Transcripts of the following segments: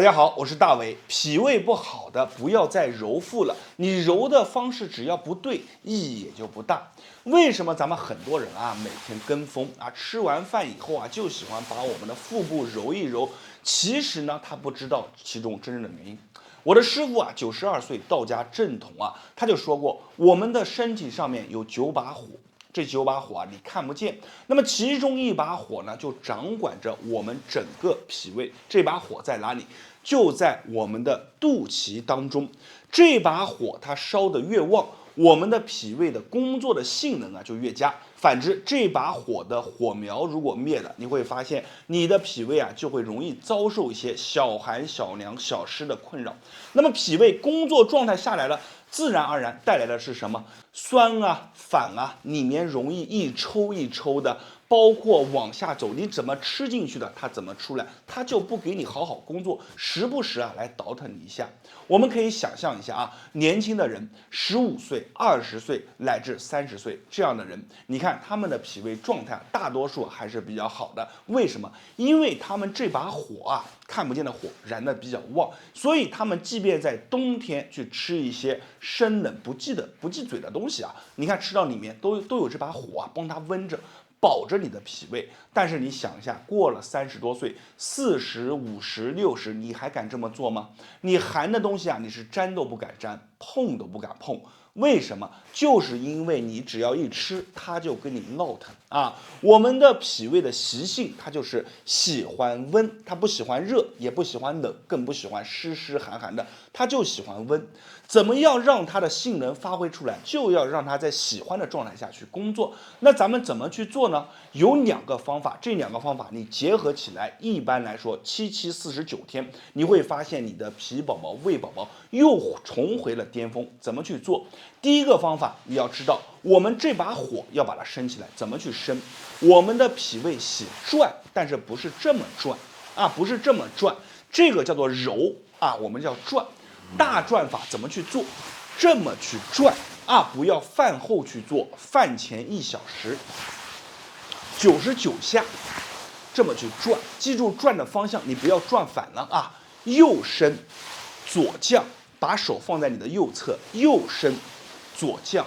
大家好，我是大伟。脾胃不好的不要再揉腹了，你揉的方式只要不对，意义也就不大。为什么咱们很多人啊每天跟风啊，吃完饭以后啊就喜欢把我们的腹部揉一揉？其实呢，他不知道其中真正的原因。我的师傅啊，92岁道家正统啊，他就说过，我们的身体上面有9把火。这9把火啊，你看不见。那么其中一把火呢，就掌管着我们整个脾胃。这把火在哪里？就在我们的肚脐当中。这把火它烧得越旺，我们的脾胃的工作的性能啊就越佳。反之，这把火的火苗如果灭了，你会发现你的脾胃啊就会容易遭受一些小寒、小凉、小湿的困扰。那么脾胃工作状态下来了，自然而然带来的是什么？酸啊、反啊，里面容易一抽一抽的，包括往下走，你怎么吃进去的，它怎么出来，它就不给你好好工作，时不时啊来倒腾你一下。我们可以想象一下啊，年轻的人，15岁、20岁乃至30岁这样的人，你看他们的脾胃状态大多数还是比较好的。为什么？因为他们这把火啊，看不见的火燃得比较旺，所以他们即便在冬天去吃一些生冷不忌嘴的东西啊，你看吃到里面都有这把火啊帮它温着。保着你的脾胃，但是你想一下，过了30多岁，40、50、60，你还敢这么做吗？你寒的东西啊，你是沾都不敢沾，碰都不敢碰。为什么？就是因为你只要一吃，它就跟你闹腾啊。我们的脾胃的习性，它就是喜欢温，它不喜欢热，也不喜欢冷，更不喜欢湿湿寒寒的，它就喜欢温。怎么样让它的性能发挥出来？就要让它在喜欢的状态下去工作。那咱们怎么去做呢？有2个方法，这2个方法你结合起来，一般来说749天，你会发现你的脾宝宝、胃宝宝又重回了巅峰。怎么去做？第一个方法，你要知道，我们这把火要把它升起来，怎么去升？我们的脾胃喜转，但是不是这么转啊，不是这么转，这个叫做揉啊，我们叫转。大转法怎么去做？这么去转啊，不要饭后去做，饭前1小时，99下，这么去转。记住转的方向，你不要转反了啊。右升，左降，把手放在你的右侧，右升，左降，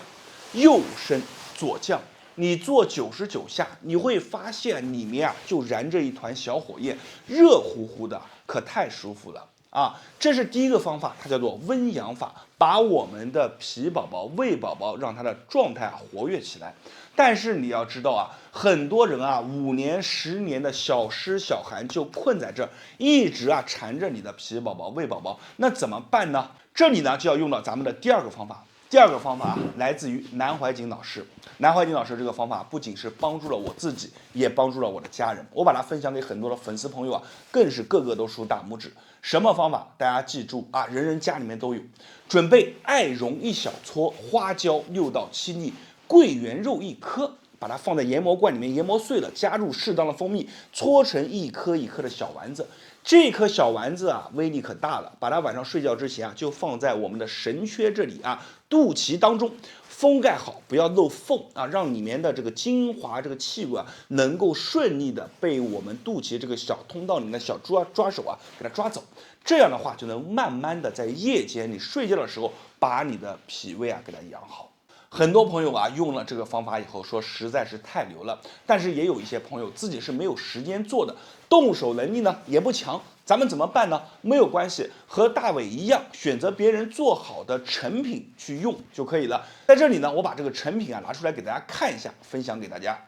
右升，左降。你做99下，你会发现里面啊就燃着一团小火焰，热乎乎的，可太舒服了。啊，这是第一个方法，它叫做温阳法，把我们的脾宝宝、胃宝宝让它的状态活跃起来。但是你要知道啊，很多人啊5年、10年的小湿小寒就困在这儿，一直啊缠着你的脾宝宝、胃宝宝，那怎么办呢？这里呢就要用到咱们的第2个方法。第2个方法啊，来自于南怀瑾老师。南怀瑾老师这个方法不仅是帮助了我自己，也帮助了我的家人。我把它分享给很多的粉丝朋友啊，更是个个都竖大拇指。什么方法？大家记住啊，人人家里面都有。准备艾绒1小撮，花椒6到7粒，桂圆肉1颗。把它放在研磨罐里面，研磨碎了，加入适当的蜂蜜，搓成一颗一颗的小丸子。这颗小丸子啊，威力可大了。把它晚上睡觉之前啊，就放在我们的神阙这里啊，肚脐当中，封盖好，不要漏缝啊，让里面的这个精华、这个气味啊，能够顺利的被我们肚脐这个小通道里面的小抓手啊，给它抓走。这样的话，就能慢慢的在夜间你睡觉的时候，把你的脾胃啊给它养好。很多朋友啊用了这个方法以后说实在是太牛了，但是也有一些朋友自己是没有时间做的，动手能力呢也不强，咱们怎么办呢？没有关系，和大伟一样，选择别人做好的成品去用就可以了。在这里呢，我把这个成品啊拿出来给大家看一下，分享给大家。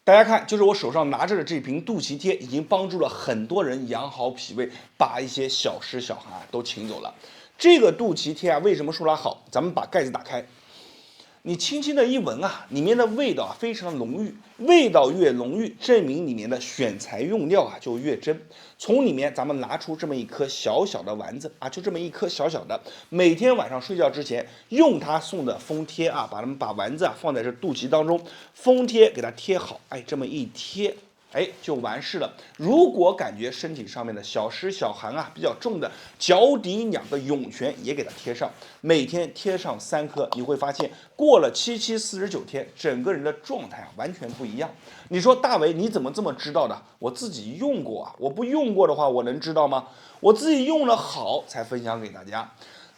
大家看，就是我手上拿着的这瓶肚脐贴，已经帮助了很多人养好脾胃，把一些小湿小寒都请走了。这个肚脐贴啊，为什么说它好？咱们把盖子打开。你轻轻的一闻啊，里面的味道啊非常的浓郁，味道越浓郁，证明里面的选材用料啊就越真。从里面咱们拿出这么一颗小小的丸子啊，就这么一颗小小的，每天晚上睡觉之前用它送的封贴啊，把丸子啊放在这肚脐当中，封贴给它贴好，哎，这么一贴，就完事了。如果感觉身体上面的小湿小寒啊比较重的，脚底2个涌泉也给它贴上，每天贴上3颗，你会发现过了749天，整个人的状态完全不一样。你说大为你怎么这么知道的？我自己用过啊，我不用过的话，我能知道吗？我自己用了好才分享给大家。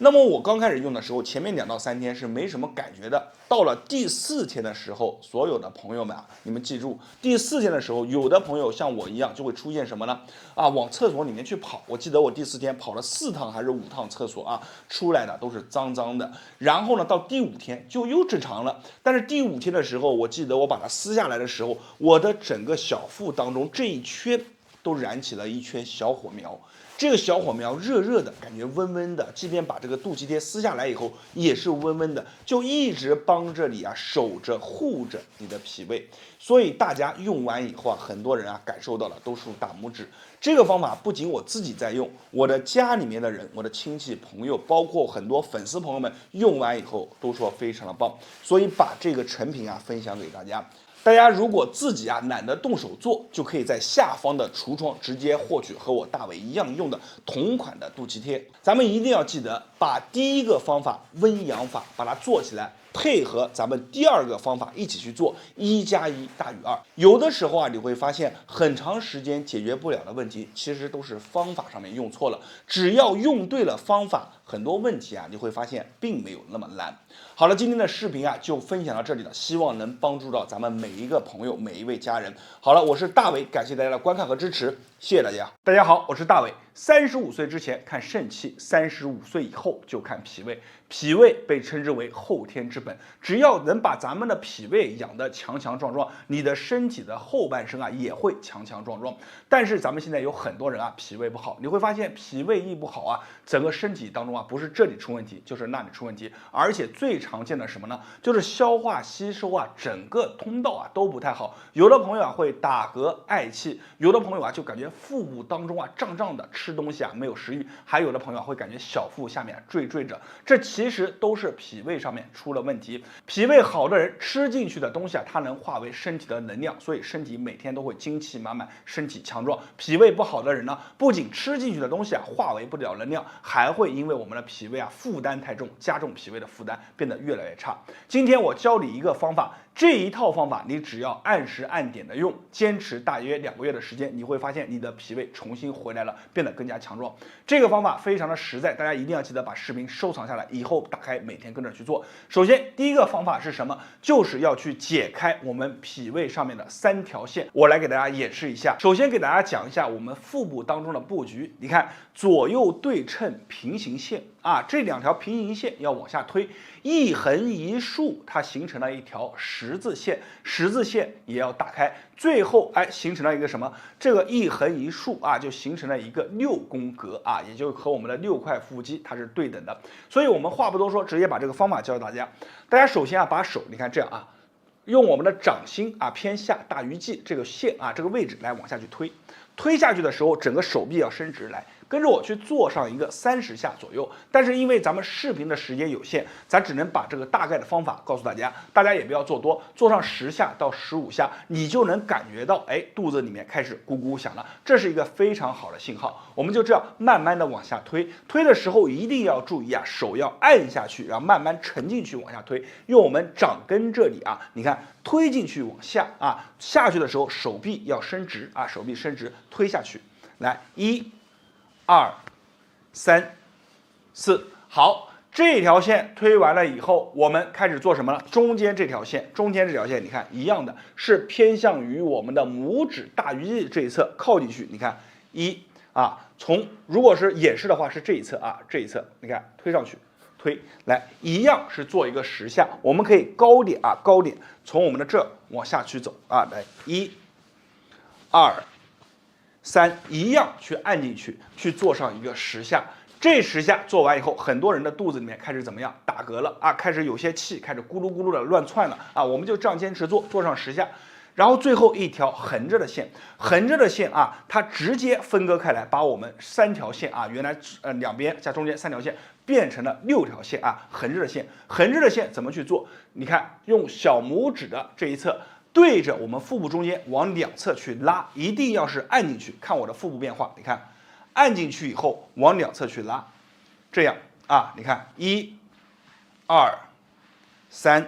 那么我刚开始用的时候，前面2到3天是没什么感觉的，到了第4天的时候，所有的朋友们啊，你们记住，第4天的时候，有的朋友像我一样就会出现什么呢？往厕所里面去跑。我记得我第4天跑了4趟还是5趟厕所啊，出来的都是脏脏的。然后呢，到第5天就又正常了。但是第5天的时候，我记得我把它撕下来的时候，我的整个小腹当中这一圈都燃起了一圈小火苗。这个小火苗热热的，感觉温温的，即便把这个肚脐贴撕下来以后，也是温温的，就一直帮着你啊，守着护着你的脾胃。所以大家用完以后啊，很多人啊感受到了都竖大拇指。这个方法不仅我自己在用，我的家里面的人，我的亲戚朋友，包括很多粉丝朋友们用完以后都说非常的棒，所以把这个成品啊分享给大家。大家如果自己懒得动手做，就可以在下方的橱窗直接获取和我大伟一样用的同款的肚脐贴。咱们一定要记得把第1个方法温阳法把它做起来，配合咱们第2个方法一起去做，1+1大于2。有的时候啊，你会发现很长时间解决不了的问题，其实都是方法上面用错了。只要用对了方法，很多问题啊，你会发现并没有那么难。好了，今天的视频啊就分享到这里了，希望能帮助到咱们每一个朋友、每一位家人。好了，我是大伟，感谢大家的观看和支持，谢谢大家。大家好，我是大伟。35岁之前看肾气，35岁以后就看脾胃。脾胃被称之为后天之本，只要能把咱们的脾胃养得强强壮壮，你的身体的后半生啊也会强强壮壮。但是咱们现在有很多人啊脾胃不好，你会发现脾胃一不好啊，整个身体当中啊不是这里出问题，就是那里出问题，而且最常见的什么呢？就是消化吸收啊整个通道啊都不太好。有的朋友啊会打嗝嗳气，有的朋友啊就感觉腹部当中啊胀胀的，吃东西啊没有食欲，还有的朋友啊会感觉小腹下面坠着，这其实都是脾胃上面出了问题。脾胃好的人吃进去的东西啊，它能化为身体的能量，所以身体每天都会精气满满，身体强壮。脾胃不好的人呢，不仅吃进去的东西啊化为不了能量，还会因为我们的脾胃啊负担太重，加重脾胃的负担，变得越来越差。今天我教你一个方法，这一套方法你只要按时按点的用，坚持大约2个月的时间，你会发现你的脾胃重新回来了，变得更加强壮。这个方法非常的实在，大家一定要记得把视频收藏下来，以后打开每天跟着去做。首先第一个方法是什么？就是要去解开我们脾胃上面的3条线，我来给大家演示一下。首先给大家讲一下我们腹部当中的布局，你看左右对称平行线啊，这2条平行线要往下推，一横一竖，它形成了一条十字线，十字线也要打开，最后形成了一个什么？这个一横一竖啊，就形成了一个6宫格啊，也就和我们的6块腹肌它是对等的。所以我们话不多说，直接把这个方法教大家。大家首先啊，把手你看这样啊，用我们的掌心啊偏下大鱼际这个线啊这个位置来往下去推，推下去的时候，整个手臂要伸直来。跟着我去做上一个30下左右，但是因为咱们视频的时间有限，咱只能把这个大概的方法告诉大家，大家也不要做多，做上10下到15下，你就能感觉到，肚子里面开始咕咕响了，这是一个非常好的信号。我们就这样慢慢的往下推，推的时候一定要注意啊，手要按下去，然后慢慢沉进去往下推，用我们掌根这里啊，你看推进去往下啊，下去的时候手臂要伸直啊，手臂伸直推下去，来1、2、3、4，好，这条线推完了以后，我们开始做什么呢？中间这条线，你看一样的，是偏向于我们的拇指大鱼际这一侧靠进去。你看如果是演示的话是这一侧啊，这一侧你看推上去，推来一样是做一个10下，我们可以高点从我们的这往下去走啊，来1、2、3，一样去按进去，去做上一个10下。这10下做完以后，很多人的肚子里面开始怎么样？打嗝了啊，开始有些气，开始咕噜咕噜的乱窜了啊。我们就这样坚持做，做上10下。然后最后一条横着的线啊，它直接分割开来，把我们3条线啊，原来两边加中间3条线变成了6条线啊，横着的线怎么去做？你看，用小拇指的这一侧对着我们腹部中间往两侧去拉，一定要是按进去。看我的腹部变化，你看，按进去以后往两侧去拉，这样啊，你看1、2、3、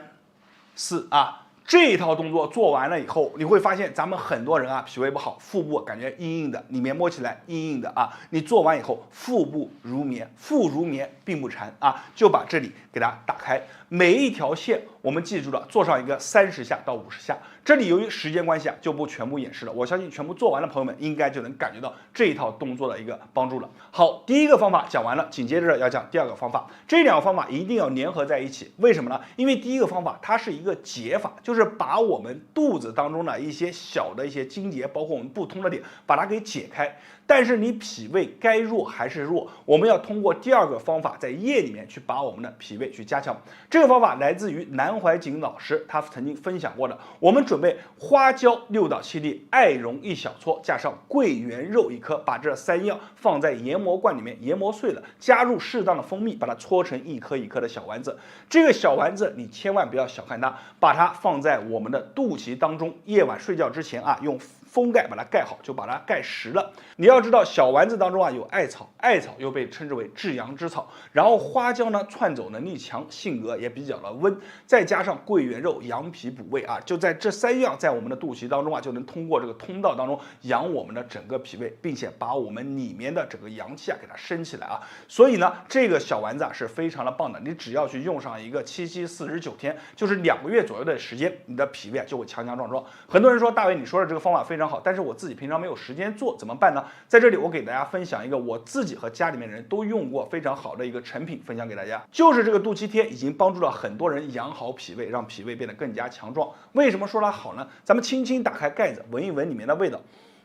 4啊。这一套动作做完了以后，你会发现咱们很多人啊，脾胃不好，腹部感觉硬硬的，里面摸起来硬硬的啊。你做完以后，腹部如棉，腹如棉，并不缠啊，就把这里给它打开。每一条线我们记住了，做上一个30下到50下。这里由于时间关系啊，就不全部演示了。我相信全部做完的朋友们应该就能感觉到这一套动作的一个帮助了。好，第一个方法讲完了，紧接着要讲第二个方法。这两个方法一定要粘合在一起，为什么呢？因为第一个方法它是一个解法，就是把我们肚子当中的一些小的一些经节，包括我们不通的点，把它给解开。但是你脾胃该弱还是弱，我们要通过第二个方法，在液里面去把我们的脾胃去加强。这个方法来自于南怀瑾老师，他曾经分享过的。我们准备花椒6到7粒，艾绒1小撮，加上桂圆肉1颗，把这3样放在研磨罐里面研磨碎了，加入适当的蜂蜜，把它搓成1颗1颗的小丸子。这个小丸子你千万不要小看它，把它放在我们的肚脐当中，夜晚睡觉之前啊，用封盖把它盖好，就把它盖实了。你要知道，小丸子当中啊有艾草，艾草又被称之为至阳之草。然后花椒呢，窜走能力强，性格也比较的温，再加上桂圆肉，养脾补胃啊，就在这3样在我们的肚脐当中啊，就能通过这个通道当中养我们的整个脾胃，并且把我们里面的整个阳气啊给它升起来啊。所以呢，这个小丸子啊是非常的棒的，你只要去用上一个7期49天，就是2个月左右的时间，你的脾胃啊就会强强壮壮。很多人说大卫你说的这个方法非常好，但是我自己平常没有时间做，怎么办呢？在这里我给大家分享一个我自己和家里面人都用过非常好的一个成品，分享给大家，就是这个肚脐贴已经帮助了很多人养好脾胃，让脾胃变得更加强壮。为什么说它好呢？咱们轻轻打开盖子，闻一闻里面的味道。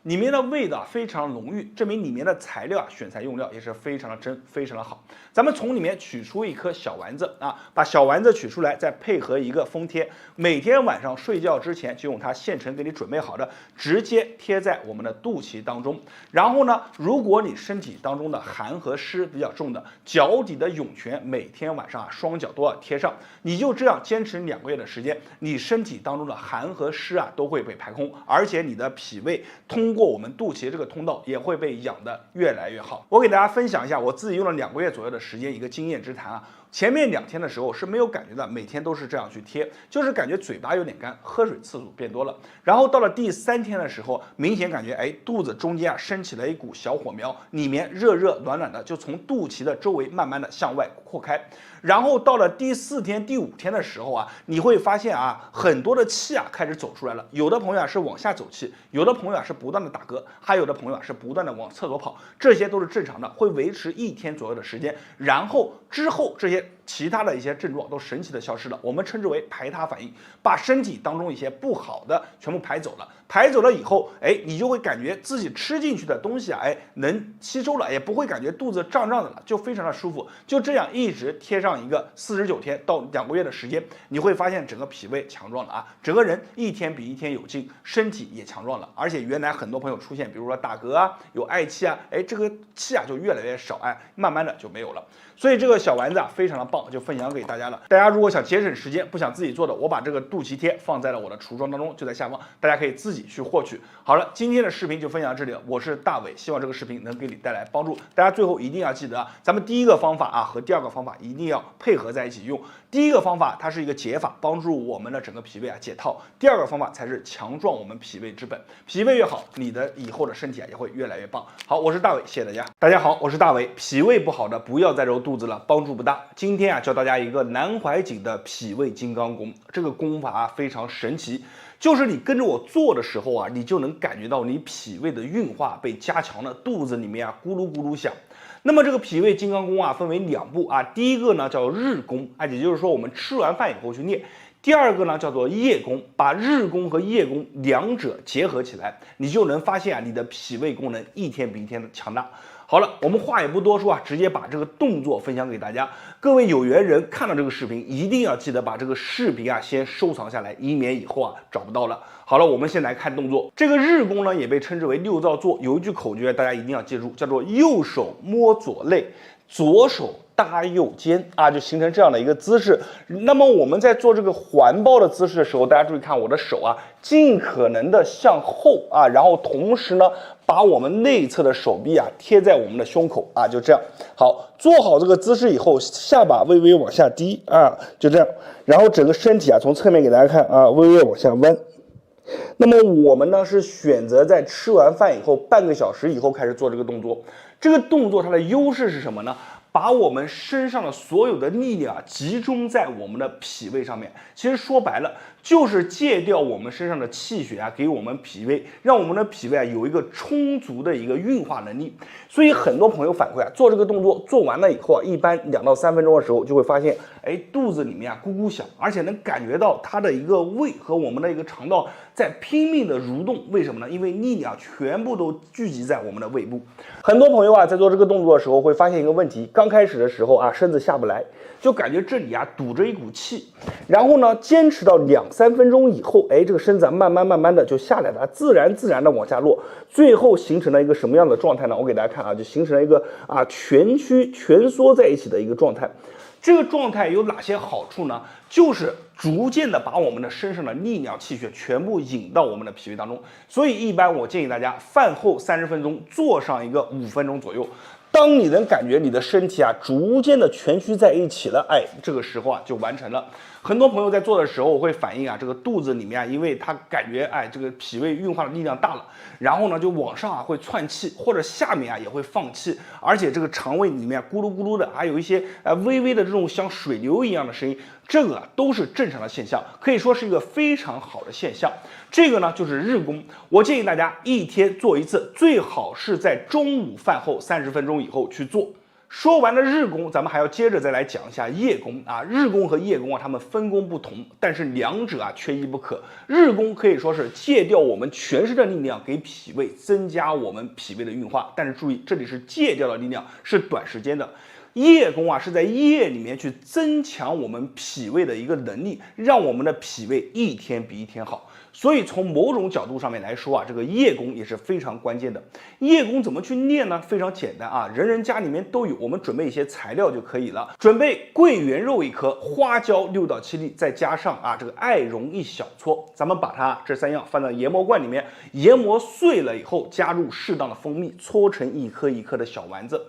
里面的味道非常浓郁，证明里面的材料啊，选材用料也是非常的真，非常的好。咱们从里面取出一颗小丸子啊，把小丸子取出来，再配合一个封贴，每天晚上睡觉之前就用它现成给你准备好的，直接贴在我们的肚脐当中。然后呢，如果你身体当中的寒和湿比较重的，脚底的涌泉每天晚上啊双脚都要贴上，你就这样坚持2个月的时间，你身体当中的寒和湿啊都会被排空，而且你的脾胃通过我们肚脐这个通道也会被养得越来越好。我给大家分享一下我自己用了2个月左右的时间一个经验之谈啊。前面2天的时候是没有感觉的，每天都是这样去贴，就是感觉嘴巴有点干，喝水次数变多了。然后到了第3天的时候，明显感觉肚子中间啊升起了一股小火苗，里面热热暖暖的，就从肚脐的周围慢慢的向外扩开。然后到了第4天、第5天的时候啊，你会发现啊，很多的气啊开始走出来了。有的朋友啊是往下走气，有的朋友啊是不断的打嗝，还有的朋友啊是不断的往厕所跑，这些都是正常的，会维持1天左右的时间。然后之后这些其他的一些症状都神奇的消失了，我们称之为排他反应，把身体当中一些不好的全部排走了。排走了以后，你就会感觉自己吃进去的东西啊，能吸收了，也不会感觉肚子胀胀的了，就非常的舒服。就这样一直贴上一个49天到2个月的时间，你会发现整个脾胃强壮了啊，整个人1天比1天有劲，身体也强壮了。而且原来很多朋友出现，比如说打嗝啊，有嗳气啊，这个气啊就越来越少，慢慢的就没有了。所以这个小丸子啊非常的棒，就分享给大家了。大家如果想节省时间，不想自己做的，我把这个肚脐贴放在了我的橱窗当中，就在下方，大家可以自己去获取。好了，今天的视频就分享到这里了，我是大伟，希望这个视频能给你带来帮助。大家最后一定要记得啊，咱们第一个方法啊和第二个方法一定要配合在一起用。第一个方法它是一个解法，帮助我们的整个脾胃啊解套；第二个方法才是强壮我们脾胃之本。脾胃越好，你的以后的身体啊也会越来越棒。好，我是大伟，谢谢大家。大家好，我是大伟。脾胃不好的不要再揉肚子了，帮助不大。今天啊教大家一个南怀瑾的脾胃金刚功，这个功法啊非常神奇。就是你跟着我做的时候啊，你就能感觉到你脾胃的运化被加强了，肚子里面啊咕噜咕噜响。那么这个脾胃金刚功啊分为2步啊，第一个呢叫日功啊，也就是说我们吃完饭以后去练。第二个呢叫做夜功，把日功和夜功2者结合起来，你就能发现啊你的脾胃功能1天比1天的强大。好了，我们话也不多说啊，直接把这个动作分享给大家。各位有缘人看到这个视频，一定要记得把这个视频啊先收藏下来，以免以后啊找不到了。好了，我们先来看动作。这个日功呢也被称之为6造坐，有一句口诀大家一定要记住，叫做右手摸左肋，左手搭右肩啊，就形成这样的一个姿势。那么我们在做这个环抱的姿势的时候，大家注意看我的手啊，尽可能的向后啊，然后同时呢，把我们内侧的手臂啊贴在我们的胸口啊，就这样。好，做好这个姿势以后，下巴微微往下低啊，就这样。然后整个身体啊，从侧面给大家看啊，微微往下弯。那么我们呢是选择在吃完饭以后半个小时以后开始做这个动作。这个动作它的优势是什么呢？把我们身上的所有的力量啊集中在我们的脾胃上面。其实说白了，就是戒掉我们身上的气血啊，给我们脾胃，让我们的脾胃啊有一个充足的一个运化能力。所以很多朋友反馈啊，做这个动作做完了以后啊，一般2到3分钟的时候就会发现，哎，肚子里面啊咕咕响，而且能感觉到它的一个胃和我们的一个肠道在拼命的蠕动。为什么呢？因为力量全部都聚集在我们的胃部。很多朋友啊在做这个动作的时候会发现一个问题，刚开始的时候啊身子下不来，就感觉这里啊堵着一股气，然后呢坚持到2、3分钟以后，哎，这个身子啊慢慢的就下来了，自然的往下落，最后形成了一个什么样的状态呢？我给大家看啊，就形成了一个啊全躯蜷缩在一起的一个状态。这个状态有哪些好处呢？就是逐渐的把我们的身上的力量气血全部引到我们的脾胃当中。所以一般我建议大家饭后30分钟做上一个5分钟左右。当你能感觉你的身体啊逐渐的蜷曲在一起了，哎，这个时候啊就完成了。很多朋友在做的时候会反映啊，这个肚子里面啊，因为他感觉哎这个脾胃运化的力量大了，然后呢就往上啊会窜气，或者下面啊也会放气，而且这个肠胃里面咕噜咕噜的，还有一些微微的这种像水流一样的声音，这个都是正常的现象，可以说是一个非常好的现象。这个呢就是日功，我建议大家一天做一次，最好是在中午饭后30分钟以后去做。说完了日功，咱们还要接着再来讲一下夜功啊。日功和夜功啊，它们分工不同，但是两者啊缺一不可。日功可以说是戒掉我们全身的力量，给脾胃增加我们脾胃的运化，但是注意，这里是戒掉的力量，是短时间的。夜功啊，是在夜里面去增强我们脾胃的一个能力，让我们的脾胃一天比一天好。所以从某种角度上面来说啊，这个夜功也是非常关键的。夜功怎么去练呢？非常简单啊，人人家里面都有，我们准备一些材料就可以了。准备桂圆肉1颗，花椒6到7粒，再加上啊这个艾绒1小撮。咱们把它这3样放到研磨罐里面，研磨碎了以后，加入适当的蜂蜜，搓成一颗一颗的小丸子。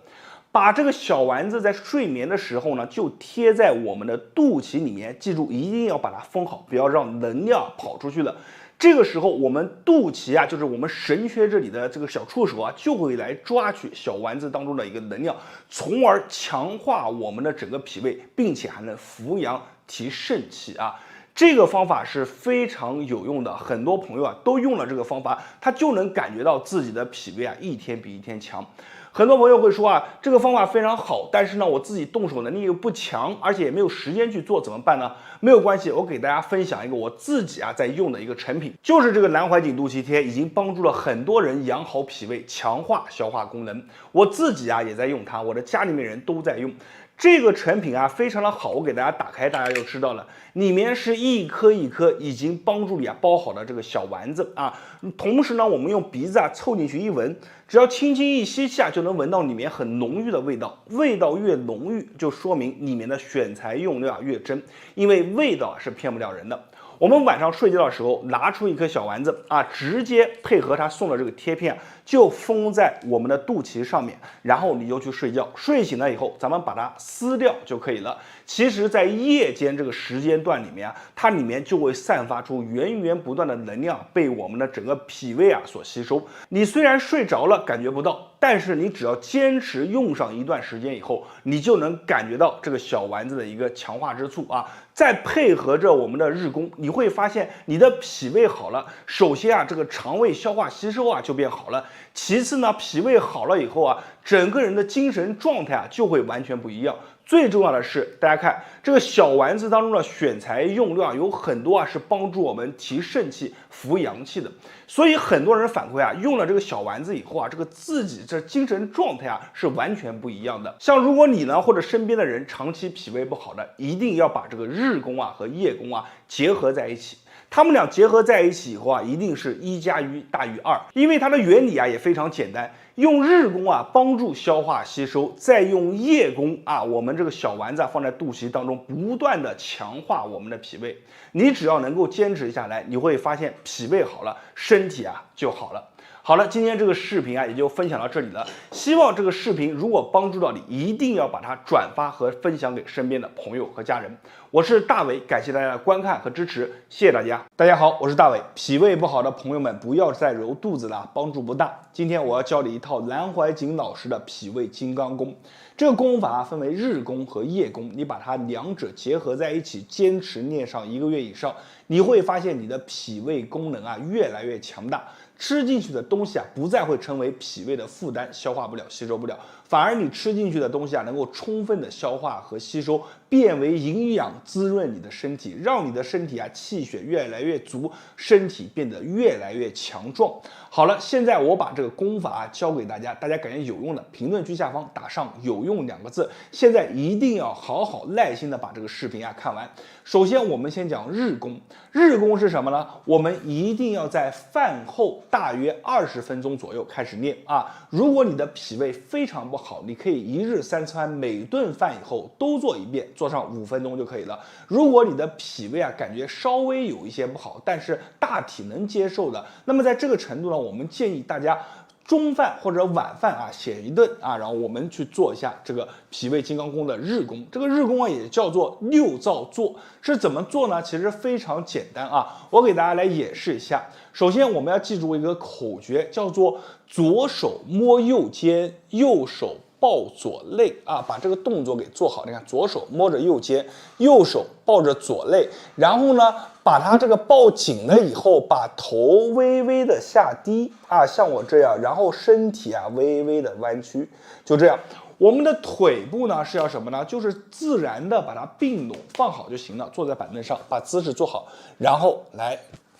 把这个小丸子在睡眠的时候呢，就贴在我们的肚脐里面，记住一定要把它封好，不要让能量跑出去了。这个时候，我们肚脐啊，就是我们神阙这里的这个小触手啊，就会来抓取小丸子当中的一个能量，从而强化我们的整个脾胃，并且还能扶阳提肾气啊。这个方法是非常有用的，很多朋友啊都用了这个方法，他就能感觉到自己的脾胃啊一天比一天强。很多朋友会说啊，这个方法非常好，但是呢，我自己动手能力又不强，而且也没有时间去做，怎么办呢？没有关系，我给大家分享一个我自己啊在用的一个产品，就是这个南怀瑾肚脐贴，已经帮助了很多人养好脾胃，强化消化功能。我自己啊也在用它，我的家里面人都在用。这个产品啊非常的好，我给大家打开，大家就知道了，里面是一颗一颗已经帮助你啊包好的这个小丸子啊，同时呢，我们用鼻子啊凑进去一闻，只要轻轻一吸气啊，就能闻到里面很浓郁的味道，味道越浓郁，就说明里面的选材用料越真，因为味道是骗不了人的。我们晚上睡觉的时候拿出一颗小丸子啊，直接配合他送的这个贴片，就封在我们的肚脐上面，然后你就去睡觉。睡醒了以后，咱们把它撕掉就可以了。其实，在夜间这个时间段里面啊，它里面就会散发出源源不断的能量，被我们的整个脾胃啊所吸收。你虽然睡着了感觉不到，但是你只要坚持用上一段时间以后，你就能感觉到这个小丸子的一个强化之处啊。再配合着我们的日功，你会发现你的脾胃好了。首先啊，这个肠胃消化吸收啊就变好了。其次呢，脾胃好了以后啊，整个人的精神状态啊就会完全不一样。最重要的是，大家看这个小丸子当中的选材用料有很多啊，是帮助我们提肾气、扶阳气的。所以很多人反馈啊，用了这个小丸子以后啊，这个自己这精神状态啊是完全不一样的。像如果你呢或者身边的人长期脾胃不好的，一定要把这个日宫啊和夜宫啊结合在一起。它们俩结合在一起以后啊，一定是1+1大于2，因为它的原理啊也非常简单，用日宫啊帮助消化吸收，再用夜宫啊，我们这个小丸子放在肚脐当中，不断的强化我们的脾胃。你只要能够坚持下来，你会发现脾胃好了，身体啊就好了。好了，今天这个视频啊也就分享到这里了。希望这个视频如果帮助到你，一定要把它转发和分享给身边的朋友和家人。我是大伟，感谢大家的观看和支持，谢谢大家。大家好，我是大伟。脾胃不好的朋友们，不要再揉肚子了，帮助不大。今天我要教你一套南怀瑾老师的脾胃金刚功。这个功法啊分为日功和夜功，你把它两者结合在一起，坚持练上1个月以上，你会发现你的脾胃功能啊越来越强大。吃进去的东西啊，不再会成为脾胃的负担，消化不了、吸收不了，反而你吃进去的东西啊，能够充分的消化和吸收，变为营养，滋润你的身体，让你的身体啊气血越来越足，身体变得越来越强壮。好了，现在我把这个功法啊教给大家，大家感觉有用的，评论区下方打上“有用”2个字。现在一定要好好耐心的把这个视频啊看完。首先，我们先讲日功。日功是什么呢？我们一定要在饭后大约20分钟左右开始练啊。如果你的脾胃非常不好，你可以1日3餐，每顿饭以后都做一遍，做上5分钟就可以了。如果你的脾胃啊感觉稍微有一些不好，但是大体能接受的，那么在这个程度呢，我们建议大家中饭或者晚饭啊，选一顿啊，然后我们去做一下这个脾胃金刚功的日功。这个日功啊，也叫做6灶坐，是怎么做呢？其实非常简单啊，我给大家来演示一下。首先，我们要记住一个口诀，叫做左手摸右肩，右手抱左肋啊，把这个动作给做好。你看，左手摸着右肩，右手抱着左肋，然后呢，把它这个抱紧了以后，把头微微的下低啊，像我这样，然后身体啊微微的弯曲，就这样。我们的腿部呢是要什么呢？就是自然的把它并拢放好就行了，坐在板凳上，把姿势做好，然后来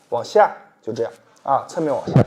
往下，就这样啊，侧面往下。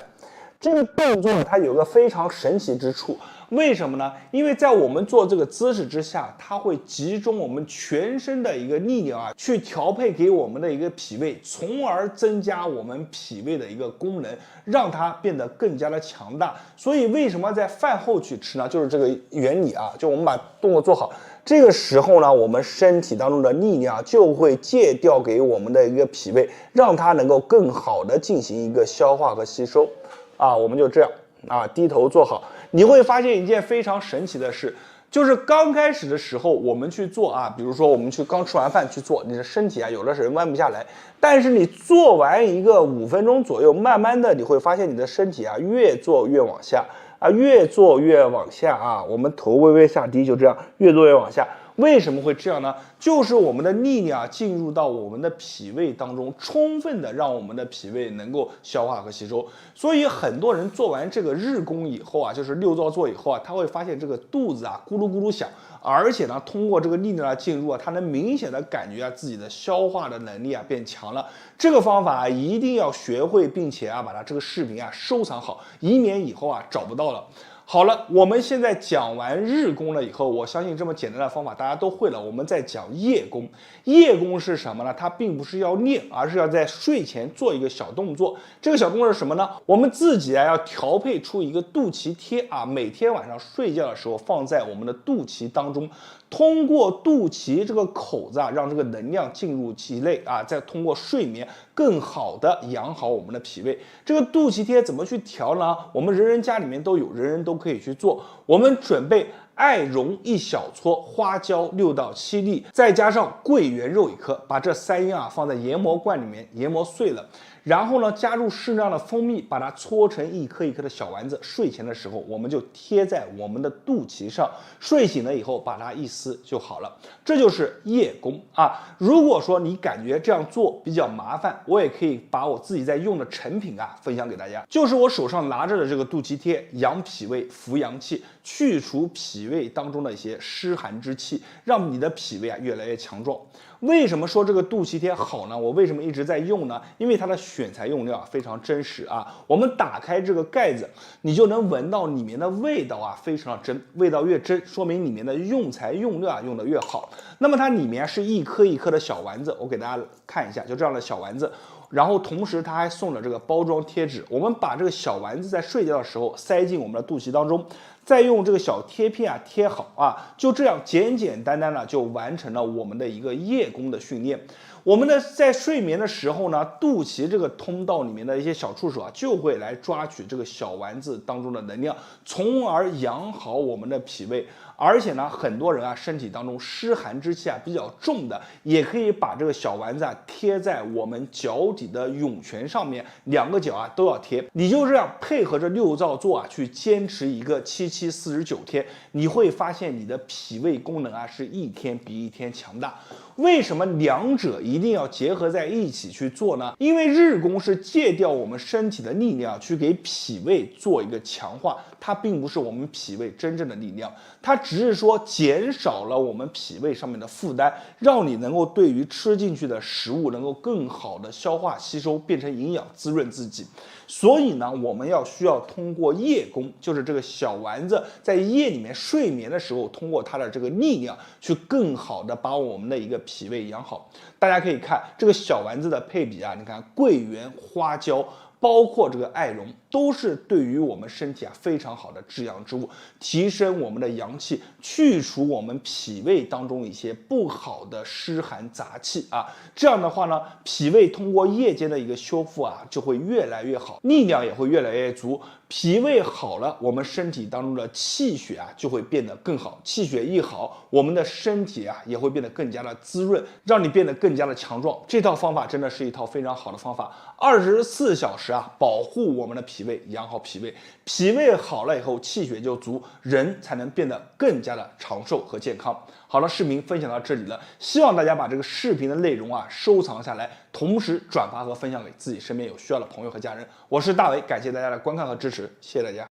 这个动作呢，它有个非常神奇之处，为什么呢？因为在我们做这个姿势之下，它会集中我们全身的一个力量啊，去调配给我们的一个脾胃，从而增加我们脾胃的一个功能，让它变得更加的强大。所以为什么在饭后去吃呢？就是这个原理啊，就我们把动作做好，这个时候呢，我们身体当中的力量就会借调给我们的一个脾胃，让它能够更好的进行一个消化和吸收。啊，我们就这样啊，低头做好，你会发现一件非常神奇的事，就是刚开始的时候我们去做啊，比如说我们去刚吃完饭去做，你的身体啊有的人弯不下来，但是你做完一个5分钟左右，慢慢的你会发现你的身体啊越做越往下啊，越做越往下啊，我们头微微下低，就这样越做越往下。为什么会这样呢？就是我们的力量进入到我们的脾胃当中，充分的让我们的脾胃能够消化和吸收。所以很多人做完这个日功以后啊，就是6灶坐以后啊，他会发现这个肚子啊咕噜咕噜响，而且呢，通过这个力量的进入啊，他能明显的感觉啊自己的消化的能力啊变强了。这个方法啊一定要学会，并且啊把它这个视频啊收藏好，以免以后啊找不到了。好了，我们现在讲完日功了以后，我相信这么简单的方法大家都会了。我们再讲夜功。夜功是什么呢？它并不是要练，而是要在睡前做一个小动作。这个小动作是什么呢？我们自己啊要调配出一个肚脐贴啊，每天晚上睡觉的时候放在我们的肚脐当中，通过肚脐这个口子啊，让这个能量进入体内啊，再通过睡眠更好的养好我们的脾胃。这个肚脐贴怎么去调呢？我们人人家里面都有，人人都可以去做。我们准备艾绒1小撮，花椒6到7粒，再加上桂圆肉1颗，把这3样啊放在研磨罐里面研磨碎了。然后呢，加入适量的蜂蜜，把它搓成一颗一颗的小丸子。睡前的时候，我们就贴在我们的肚脐上，睡醒了以后把它一撕就好了。这就是夜功啊。如果说你感觉这样做比较麻烦，我也可以把我自己在用的成品啊分享给大家，就是我手上拿着的这个肚脐贴，养脾胃，扶阳气，去除脾胃当中的一些湿寒之气，让你的脾胃啊越来越强壮。为什么说这个肚脐贴好呢？我为什么一直在用呢？因为它的选材用料非常真实啊。我们打开这个盖子，你就能闻到里面的味道啊，非常的真。味道越真，说明里面的用材用料啊用的越好。那么它里面是一颗一颗的小丸子，我给大家看一下，就这样的小丸子。然后同时它还送了这个包装贴纸，我们把这个小丸子在睡觉的时候塞进我们的肚脐当中，再用这个小贴片啊贴好啊，就这样简简单单的就完成了我们的一个夜功的训练。我们的在睡眠的时候呢，肚脐这个通道里面的一些小触手啊，就会来抓取这个小丸子当中的能量，从而养好我们的脾胃。而且呢，很多人啊身体当中湿寒之气啊比较重的，也可以把这个小丸子啊贴在我们脚底的涌泉上面，2个脚啊都要贴。你就这样配合着6造作啊去坚持一个7期49天，你会发现你的脾胃功能啊是一天比一天强大。为什么两者一定要结合在一起去做呢？因为日功是借调我们身体的力量去给脾胃做一个强化，它并不是我们脾胃真正的力量，它只是说减少了我们脾胃上面的负担，让你能够对于吃进去的食物能够更好的消化吸收，变成营养滋润自己。所以呢，我们需要通过夜功，就是这个小丸子在夜里面睡眠的时候，通过它的这个力量去更好的把我们的一个脾胃养好。大家可以看这个小丸子的配比啊，你看桂圆、花椒，包括这个艾绒，都是对于我们身体啊非常好的至阳之物，提升我们的阳气，去除我们脾胃当中一些不好的湿寒杂气啊。这样的话呢，脾胃通过夜间的一个修复啊，就会越来越好，力量也会越来越足。脾胃好了，我们身体当中的气血啊就会变得更好，气血一好，我们的身体啊也会变得更加的滋润，让你变得更加的强壮。这套方法真的是一套非常好的方法，24小时啊保护我们的脾胃，养好脾胃，脾胃好了以后，气血就足，人才能变得更加的长寿和健康。好了，视频分享到这里了，希望大家把这个视频的内容啊收藏下来，同时转发和分享给自己身边有需要的朋友和家人。我是大伟，感谢大家的观看和支持，谢谢大家。